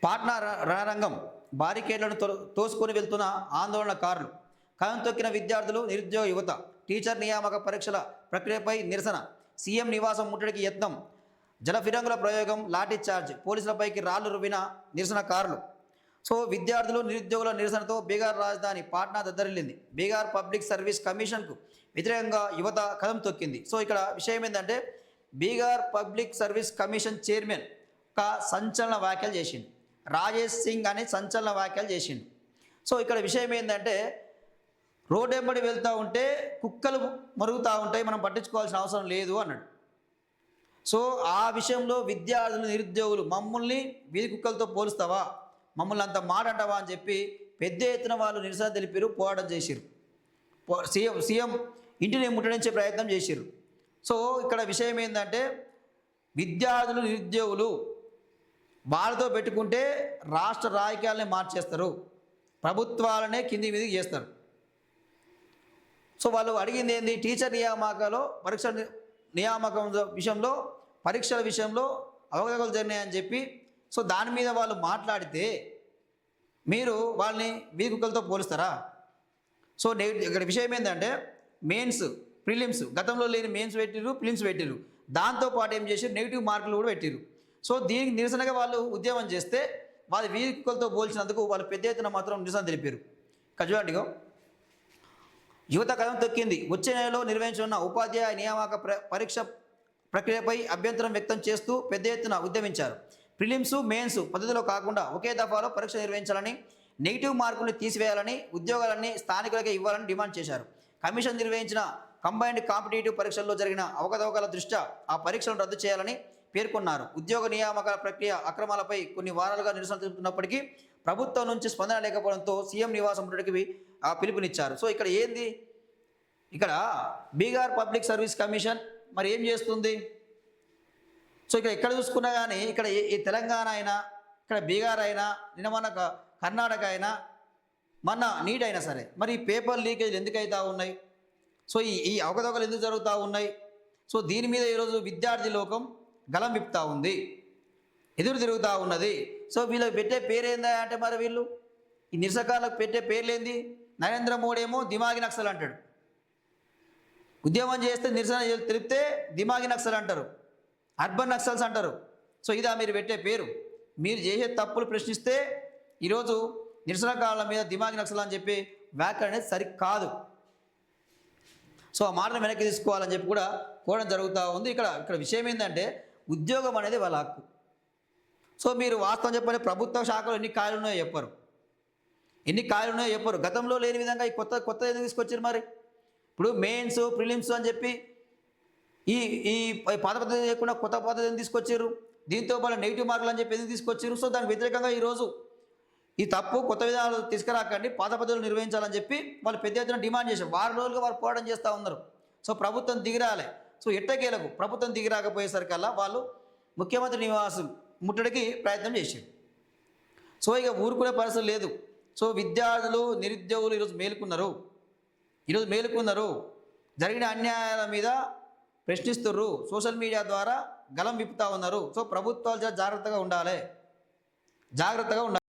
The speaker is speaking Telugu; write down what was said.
పాట్నా రణరంగం బారికేడ్లను తోసుకొని వెళ్తున్న ఆందోళనకారులు, కలం తొక్కిన విద్యార్థులు, నిరుద్యోగ యువత, టీచర్ నియామక పరీక్షల ప్రక్రియపై నిరసన, సీఎం నివాసం ముట్టడికి యత్నం, జలఫిరంగుల ప్రయోగం, లాఠీ చార్జ్, పోలీసులపైకి రాళ్లు రువ్విన నిరసనకారులు. సో విద్యార్థులు, నిరుద్యోగుల నిరసనతో బీహార్ రాజధాని పాట్నా దద్దరిల్లింది. బీహార్ పబ్లిక్ సర్వీస్ కమిషన్కు వ్యతిరేకంగా యువత కదం తొక్కింది. సో ఇక్కడ విషయం ఏంటంటే Bihar public service commission chairman ఒక సంచలన వ్యాఖ్యలు చేసిండు. రాజేష్ సింగ్ అనే సంచలన వ్యాఖ్యలు చేసిండు. సో ఇక్కడ విషయం ఏంటంటే రోడ్డు వెంబడి వెళ్తూ ఉంటే కుక్కలు మరుగుతూ ఉంటాయి, మనం పట్టించుకోవాల్సిన అవసరం లేదు అన్నాడు. సో ఆ విషయంలో విద్యార్థులు, నిరుద్యోగులు మమ్మల్ని వీధి కుక్కలతో పోలుస్తావా, మమ్మల్ని అంత మాట అంటావా అని చెప్పి పెద్ద ఎత్తున వాళ్ళు నిరసన తెలిపారు, పోరాటం చేసిరు. సీఎం ఇంటిని ముట్టడించే ప్రయత్నం చేసిరు. సో ఇక్కడ విషయం ఏంటంటే విద్యార్థులు, నిరుద్యోగులు వాళ్ళతో పెట్టుకుంటే రాష్ట్ర రాజకీయాలని మార్చేస్తారు, ప్రభుత్వాలనే కింది మీదకి చేస్తారు. సో వాళ్ళు అడిగింది ఏంది, టీచర్ నియామకాలు నియామకం విషయంలో, పరీక్షల విషయంలో అవకతవకలు జరిగినాయని చెప్పి. సో దాని మీద వాళ్ళు మాట్లాడితే మీరు వాళ్ళని వీధి కుక్కలతో పోలుస్తారా? సో ఇక్కడ విషయం ఏంటంటే మెయిన్స్, ప్రిలిమ్స్ గతంలో లేని మెయిన్స్ పెట్టిరు, ప్రిలిమ్స్ పెట్టిరు, దాంతోపాటు ఏం చేసి నెగిటివ్ మార్కులు కూడా పెట్టిరు. సో దీనికి నిరసనగా వాళ్ళు ఉద్యమం చేస్తే వాళ్ళు వీధి కుక్కలతో పోల్చినందుకు వాళ్ళు పెద్ద ఎత్తున మాత్రం నిరసన తెలిపారు. చూడండిగో, యువత కదం తొక్కింది. వచ్చే నెలలో నిర్వహించనున్న ఉపాధ్యాయ నియామక పరీక్ష ప్రక్రియపై అభ్యంతరం వ్యక్తం చేస్తూ పెద్ద ఎత్తున ఉద్యమించారు. ప్రిలిమ్స్, మెయిన్స్ పద్ధతిలో కాకుండా ఒకే దఫాలో పరీక్ష నిర్వహించాలని, నెగిటివ్ మార్కులను తీసివేయాలని, ఉద్యోగాలన్నీ స్థానికులకే ఇవ్వాలని డిమాండ్ చేశారు. కమిషన్ నిర్వహించిన కంబైన్డ్ కాంపిటేటివ్ పరీక్షల్లో జరిగిన అవకతవకల దృష్ట్యా ఆ పరీక్షలను రద్దు చేయాలని పేర్కొన్నారు. ఉద్యోగ నియామకాల ప్రక్రియ అక్రమాలపై కొన్ని వారాలుగా నిరసన తెలుపుతున్నప్పటికీ ప్రభుత్వం నుంచి స్పందన లేకపోవడంతో సీఎం నివాసం ముట్టడికి పిలుపునిచ్చారు. సో ఇక్కడ ఏంది, ఇక్కడ బీహార్ పబ్లిక్ సర్వీస్ కమిషన్ మరి ఏం చేస్తుంది? సో ఇక్కడ ఎక్కడ చూసుకున్నా కానీ ఇక్కడ ఈ తెలంగాణ అయినా, ఇక్కడ బీహార్ అయినా, నిన్న మన కర్ణాటక అయినా, మన నీట్ అయినా సరే మరి ఈ పేపర్ లీకేజ్ ఎందుకు అవుతూ ఉన్నాయి? సో ఈ అవకతవకలు ఎందుకు జరుగుతూ ఉన్నాయి? సో దీని మీద ఈరోజు విద్యార్థి లోకం గలం విప్పుతూ ఉంది, ఎదురు తిరుగుతూ ఉన్నది. సో వీళ్ళకి పెట్టే పేరేందా అంటే మరి వీళ్ళు ఈ నిరసకాలకు పెట్టే పేర్లేంది? నరేంద్ర మోడీ ఏమో దిమాగి నక్సల్ అంటాడు, ఉద్యమం చేస్తే నిరసన తెలిపితే దిమాగి నక్సల్ అంటారు, అర్బన్ నక్సల్స్ అంటారు. సో ఇదా మీరు పెట్టే పేరు? మీరు చేసే తప్పులు ప్రశ్నిస్తే ఈరోజు నిరసనకారుల మీద దిమాగి నక్సల్ అని చెప్పి వ్యాఖ్యలు అనేది సరికాదు. సో ఆ మాటను వెనక్కి తీసుకోవాలని చెప్పి కూడా కోరడం జరుగుతూ ఉంది. ఇక్కడ విషయం ఏంటంటే ఉద్యోగం అనేది వాళ్ళ హక్కు. సో మీరు వాస్తవం చెప్పండి, ప్రభుత్వ శాఖలో ఎన్ని ఖాళీలు ఉన్నాయో చెప్పరు, ఎన్ని ఖాళీలు ఉన్నాయో చెప్పరు. గతంలో లేని విధంగా ఈ కొత్త ఎందుకు తీసుకొచ్చారు? మరి ఇప్పుడు మెయిన్స్, ప్రిలిమ్స్ అని చెప్పి ఈ పాత పద్ధతి లేకుండా కొత్త పద్ధతిని తీసుకొచ్చారు. దీంతో పాటు నెగిటివ్ మార్కులు అని చెప్పి ఎందుకు తీసుకొచ్చారు? సో దానికి వ్యతిరేకంగా ఈరోజు ఈ తప్పు, కొత్త విధానాలు తీసుకురాకండి, పాత పద్ధతులు నిర్వహించాలని చెప్పి వాళ్ళు పెద్ద ఎత్తున డిమాండ్ చేశారు. వారం రోజులుగా వారు పోరాటం చేస్తూ ఉన్నారు. సో ప్రభుత్వం దిగిరాలే. సో ఎట్టకేలకు ప్రభుత్వం దిగిరాకపోయేసరికల్లా వాళ్ళు ముఖ్యమంత్రి నివాసం ముట్టడికి ప్రయత్నం చేశారు. సో ఇక ఊరుకునే పరిస్థితి లేదు. సో విద్యార్థులు, నిరుద్యోగులు ఈరోజు మేలుకున్నారు, జరిగిన అన్యాయాల మీద ప్రశ్నిస్తున్నారు, సోషల్ మీడియా ద్వారా గలం విప్పుతూ ఉన్నారు. సో ప్రభుత్వాలు జాగ్రత్తగా ఉండాలి.